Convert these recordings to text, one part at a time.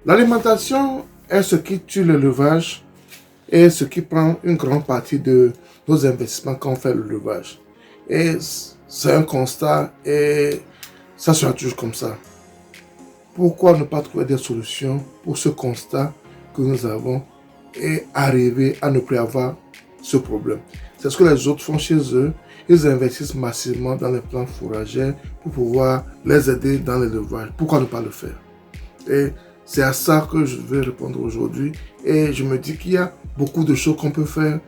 L'alimentation est ce qui tue l'élevage et ce qui prend une grande partie de nos investissements quand on fait l'élevage. Et c'est un constat et ça sera toujours comme ça. Pourquoi ne pas trouver des solutions pour ce constat que nous avons et arriver à ne plus avoir ce problème? C'est ce que les autres font chez eux. Ils investissent massivement dans les plantes fourragères pour pouvoir les aider dans l'élevage. Pourquoi ne pas le faire? Et c'est à ça que je vais répondre aujourd'hui. Et je me dis qu'il y a beaucoup de choses qu'on peut faire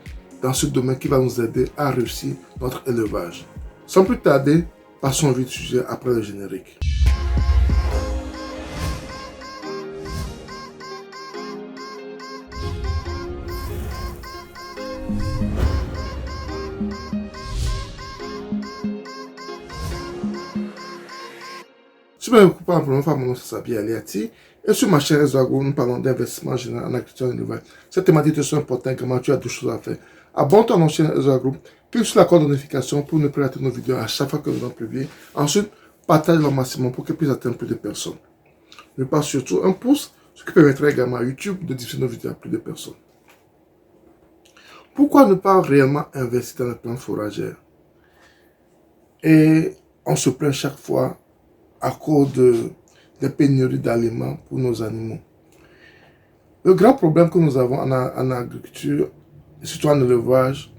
dans ce domaine qui va nous aider à réussir notre élevage. Sans plus tarder, passons au vif du sujet après le générique. Si vous m'écoutez pour la première fois, mon nom c'est Sabi Aliati. Et sur ma chaîne Réseau Agro, nous parlons d'investissement général en agriculture et élevage. Cette thématique est importante, comment tu as deux choses à faire. Abonne-toi à notre chaîne Réseau Agro, clique sur la cloche de notification pour ne plus rater nos vidéos à chaque fois que nous allons publier. Ensuite, partage-le au maximum pour qu'elle puisse atteindre plus de personnes. Ne pas surtout un pouce, ce qui permettrait également à YouTube de diffuser nos vidéos à plus de personnes. Pourquoi ne pas réellement investir dans les plantes fourragères? Et on se plaint chaque fois à cause des pénuries d'aliments pour nos animaux. Le grand problème que nous avons en agriculture, surtout en élevage,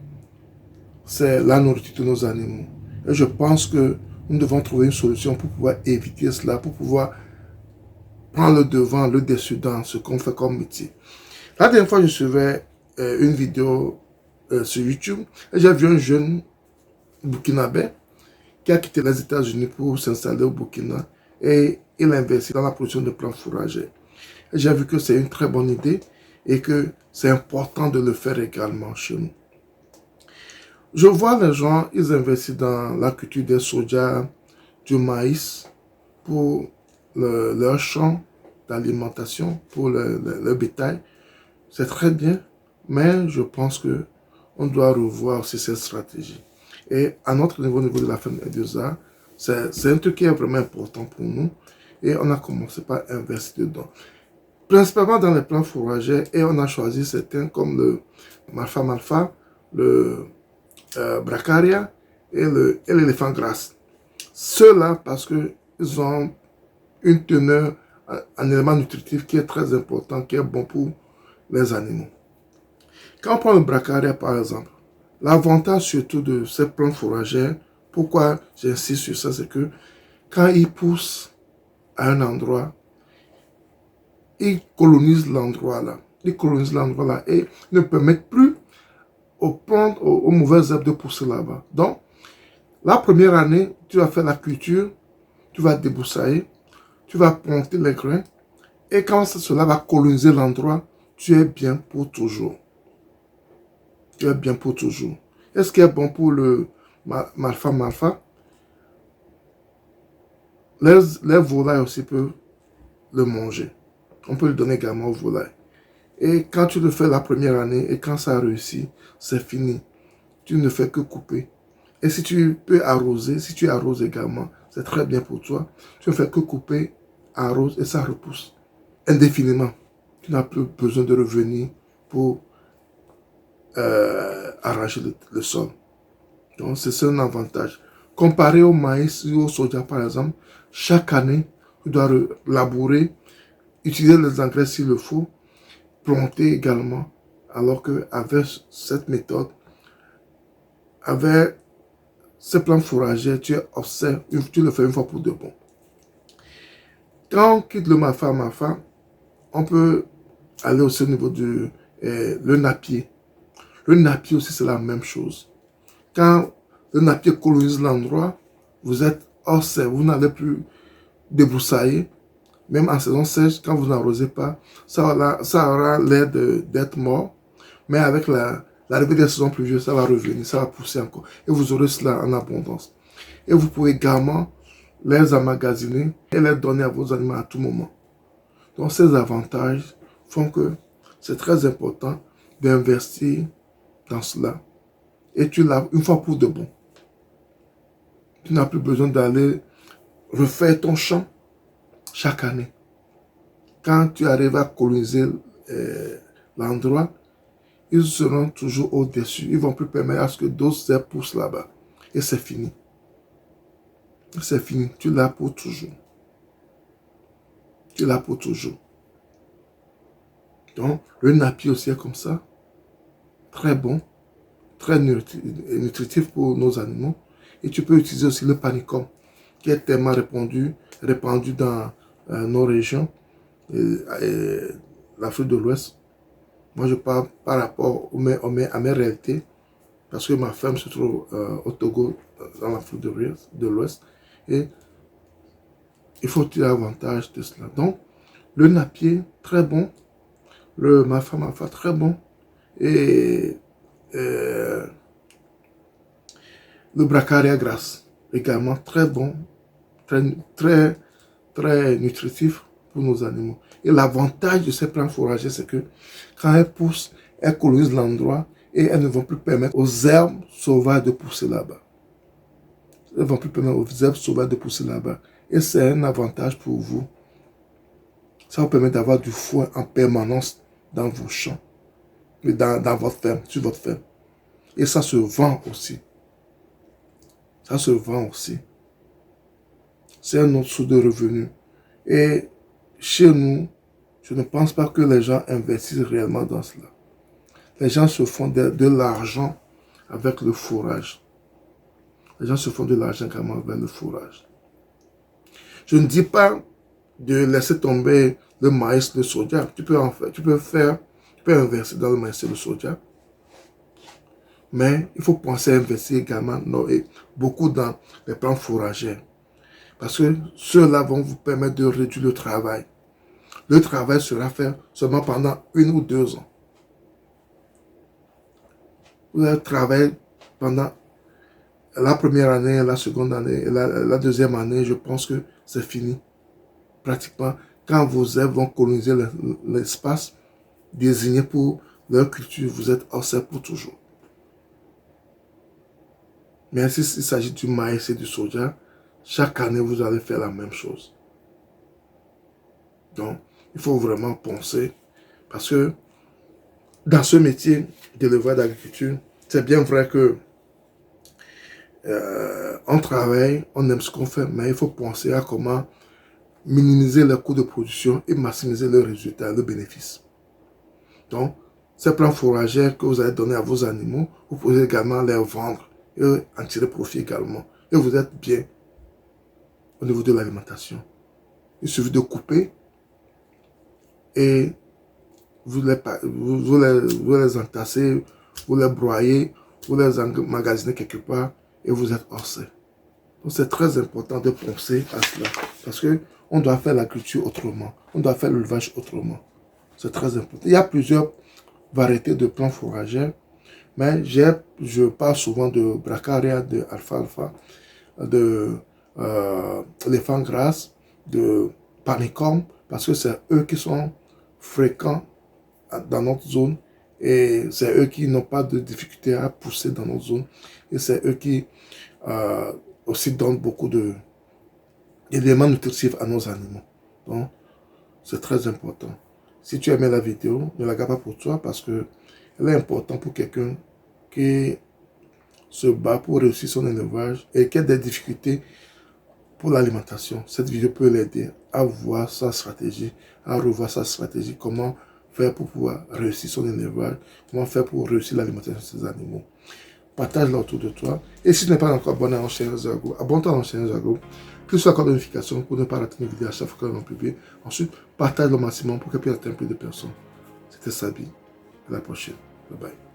c'est la nourriture de nos animaux. Et je pense que nous devons trouver une solution pour pouvoir éviter cela, pour pouvoir prendre le devant, le dessus dans ce qu'on fait comme métier. La dernière fois, je suivais une vidéo sur YouTube et j'ai vu un jeune burkinabé qui a quitté les États-Unis pour s'installer au Burkina et il a investi dans la production de plantes fourragères. J'ai vu que c'est une très bonne idée et que c'est important de le faire également chez nous. Je vois les gens, ils investissent dans la culture des soja, du maïs pour leur champ d'alimentation, pour le bétail. C'est très bien, mais je pense que on doit revoir aussi cette stratégie. Et à notre niveau, au niveau de la ferme Ediosa, c'est un truc qui est vraiment important pour nous. Et on a commencé par investir dedans. Principalement dans les plantes fourragères. Et on a choisi certains comme le Malfa Malfa, le Bracaria et l'éléphant grasse. Ceux-là parce qu'ils ont une teneur en éléments nutritifs qui est très important, qui est bon pour les animaux. Quand on prend le Bracaria par exemple, l'avantage surtout de ces plantes fourragères, pourquoi j'insiste sur ça, c'est que quand ils poussent à un endroit, ils colonisent l'endroit là. Ils colonisent l'endroit là et ne permettent plus aux plantes, aux mauvaises herbes de pousser là-bas. Donc, la première année, tu vas faire la culture, tu vas débroussailler, tu vas planter les grains et quand cela va coloniser l'endroit, tu es bien pour toujours. Tu es bien pour toujours. Et ce qui est bon pour le Malfa Malfa, les volailles aussi peuvent le manger. On peut le donner également aux volailles. Et quand tu le fais la première année et quand ça réussit, c'est fini. Tu ne fais que couper. Et si tu peux arroser, si tu arroses également, c'est très bien pour toi. Tu ne fais que couper, arrose et ça repousse indéfiniment. Tu n'as plus besoin de revenir pour arracher le sol. Donc c'est un avantage. Comparé au maïs ou au soja par exemple, chaque année, tu dois labourer, utiliser les engrais s'il le faut, planter également. Alors qu'avec cette méthode, avec ces plantes fourragères, tu observes, tu le fais une fois pour de bon. Quand on quitte le Mafa, on peut aller aussi au niveau du le napier. Le napier aussi, c'est la même chose. Quand le napier colonise l'endroit, vous êtes hors serre, vous n'allez plus débroussailler. Même en saison sèche, quand vous n'arrosez pas, ça aura l'air d'être mort. Mais avec l'arrivée des saisons pluvieuses, ça va revenir, ça va pousser encore. Et vous aurez cela en abondance. Et vous pouvez également les emmagasiner et les donner à vos animaux à tout moment. Donc ces avantages font que c'est très important d'investir dans cela. Et tu l'as une fois pour de bon. Tu n'as plus besoin d'aller refaire ton champ chaque année. quand tu arrives à coloniser l'endroit, ils seront toujours au-dessus. Ils ne vont plus permettre à ce que d'autres herbes poussent là-bas. Et c'est fini. C'est fini. Tu l'as pour toujours. Tu l'as pour toujours. Donc, le napier aussi est comme ça. Très bon. Très nutritif pour nos animaux. Et tu peux utiliser aussi le panicum, qui est tellement répandu dans nos régions, l'Afrique de l'Ouest. Moi, je parle par rapport à mes réalités, parce que ma ferme se trouve au Togo, dans l'Afrique de l'Ouest. Et il faut tirer avantage de cela. Donc, le napier, très bon. Le mafa, très bon. Et le bracharia grasse, également très bon, très nutritif pour nos animaux. Et l'avantage de ces plantes fourragères, c'est que quand elles poussent, elles colonisent l'endroit et elles ne vont plus permettre aux herbes sauvages de pousser là-bas. Elles ne vont plus permettre aux herbes sauvages de pousser là-bas. Et c'est un avantage pour vous. Ça vous permet d'avoir du foin en permanence dans vos champs, dans votre ferme, sur votre ferme. Et ça se vend aussi. Ça se vend aussi. C'est un autre source de revenus. Et chez nous, je ne pense pas que les gens investissent réellement dans cela. Les gens se font de l'argent avec le fourrage. Les gens se font de l'argent également avec le fourrage. Je ne dis pas de laisser tomber le maïs, le soja. Tu peux investir dans le maïs et le soja. Mais il faut penser à investir également beaucoup dans les plantes fourragères. Parce que ceux-là vont vous permettre de réduire le travail. Le travail sera fait seulement pendant 1 ou 2 ans. Vous allez travailler pendant la première année, la seconde année, la deuxième année, je pense que c'est fini. Pratiquement, quand vos herbes vont coloniser l'espace désigné pour leur culture, vous êtes hors serre pour toujours. Mais s'il s'agit du maïs et du soja, chaque année, vous allez faire la même chose. Donc, il faut vraiment penser, parce que dans ce métier d'éleveur d'agriculture, c'est bien vrai que on travaille, on aime ce qu'on fait, mais il faut penser à comment minimiser les coûts de production et maximiser le résultat, le bénéfice. Donc, ces plants fourragères que vous allez donner à vos animaux, vous pouvez également les vendre et en tirer profit également. Et vous êtes bien au niveau de l'alimentation. Il suffit de couper et vous les entassez, vous les broyez, vous les emmagasinez quelque part et vous êtes hors serre. Donc c'est très important de penser à cela parce qu'on doit faire la culture autrement, on doit faire l'élevage autrement. C'est très important. Il y a plusieurs variétés de plantes fourragères, mais je parle souvent de bracharia, de alfalfa, de éléphant grasse, de panicum, parce que c'est eux qui sont fréquents dans notre zone et c'est eux qui n'ont pas de difficulté à pousser dans notre zone et c'est eux qui aussi donnent beaucoup d'éléments nutritifs à nos animaux. Donc, c'est très important. Si tu aimais la vidéo, ne la garde pas pour toi parce que elle est importante pour quelqu'un qui se bat pour réussir son élevage et qui a des difficultés pour l'alimentation. Cette vidéo peut l'aider à voir sa stratégie, à revoir sa stratégie, comment faire pour pouvoir réussir son élevage, comment faire pour réussir l'alimentation de ses animaux. Partage-la autour de toi. Et si tu n'es pas encore abonné à la chaîne Zago, abonne-toi à la chaîne Zago. Clique sur la cloche de notification pour ne pas rater une vidéo à chaque fois que l'on publie. Ensuite, partage le maximum pour qu'elle puisse atteindre plus de personnes. C'était Sabi. À la prochaine. Bye bye.